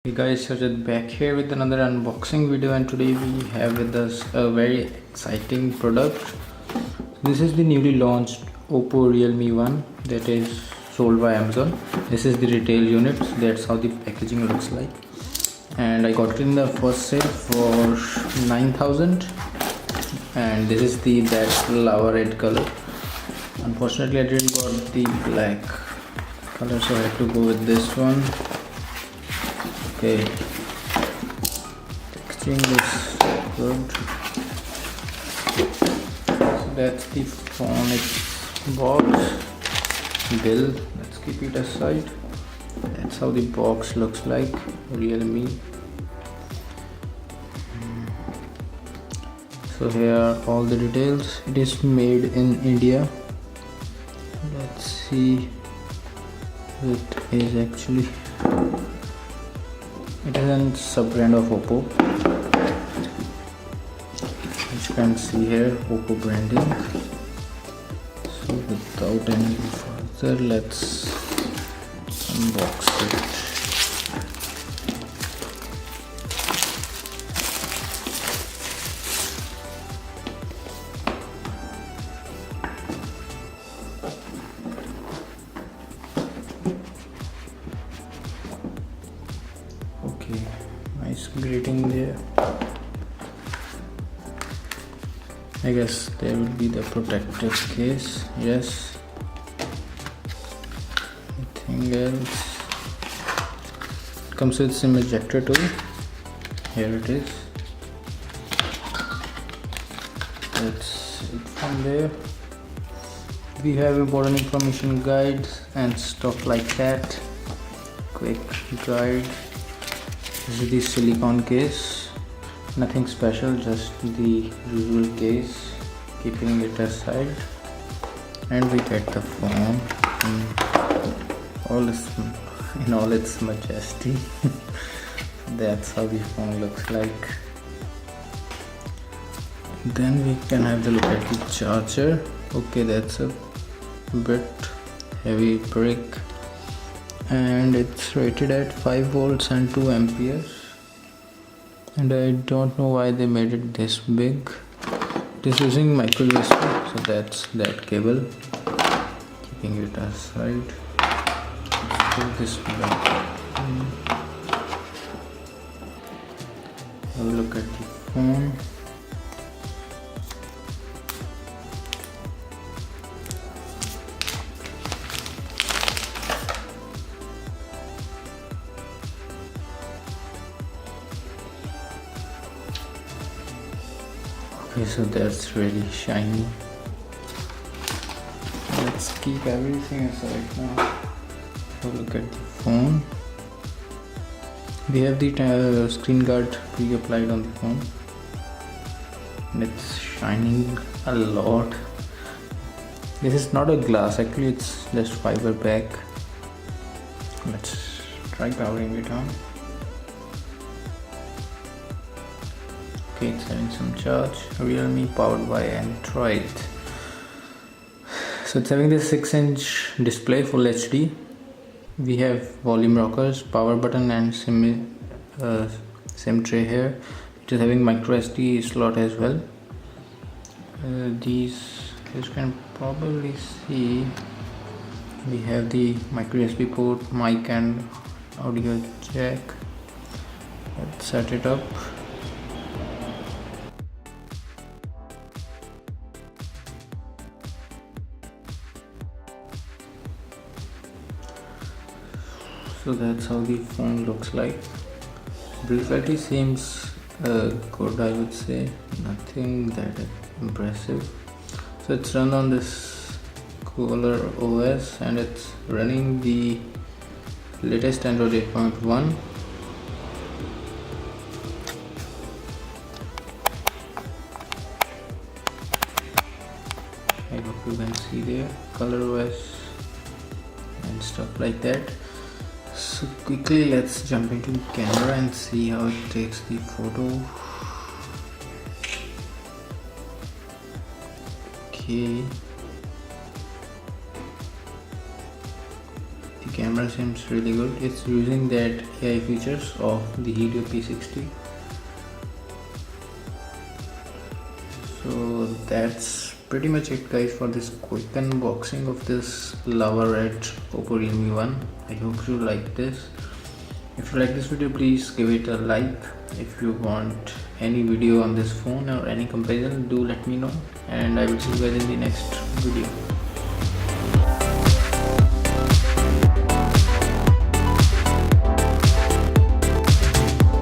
Hey guys, Sajid back here with another unboxing video, and today we have with us a very exciting product. This is the newly launched OPPO Realme 1 that is sold by Amazon. This is the retail unit, that's how the packaging looks like. And I got it in the first sale for 9,000, and this is that lava red color. Unfortunately I didn't got the black color, so I had to go with this one. Okay, packaging looks good. So that's the phone box. Bill, let's keep it aside. That's how the box looks like. Realme. So here are all the details. It is made in India. Let's see. It is actually. It is a sub-brand of OPPO. As you can see here, OPPO branding. So without any further, let's unbox it. Okay, nice greeting there. I guess there will be the protective case. Yes. Anything else? It comes with SIM ejector tool. Here it is. That's it from there. We have important information guides and stuff like that. Quick guide. This is the silicone case, nothing special, just the usual case, keeping it aside. And we get the phone in all its majesty. That's how the phone looks like. Then we can have the look at the charger. Okay, that's a bit heavy brick, and it's rated at 5 volts and 2 amperes, and I don't know why they made it this big. It is using micro USB, so that's that cable. Keeping it aside, let's put this back. Have a look at the phone. Okay, so that's really shiny. Let's keep everything aside now. So look at the phone. We have the screen guard pre-applied on the phone, and it's shining a lot. This is not a glass, actually it's just fiber back. Let's try powering it on. Okay, it's having some charge. Realme powered by Android. So it's having this 6-inch display, full HD. We have volume rockers, power button, and SIM tray here. It is having micro SD slot as well. These, as you can probably see, we have the micro USB port, mic, and audio jack. Let's set it up. So that's how the phone looks like. Build quality seems good, I would say. Nothing that impressive. So it's run on this Cooler OS, and it's running the latest Android 8.1. I hope you can see there Color OS and stuff like that. So quickly let's jump into the camera and see how it takes the photo. Okay, The camera seems really good. It's using that AI features of the Helio P60. So that's pretty much it guys for this quick unboxing of this lava red OPPO REALME 1. I hope you like this. If you like this video, please give it a like. If you want any video on this phone or any comparison, do let me know, and I will see you guys in the next video.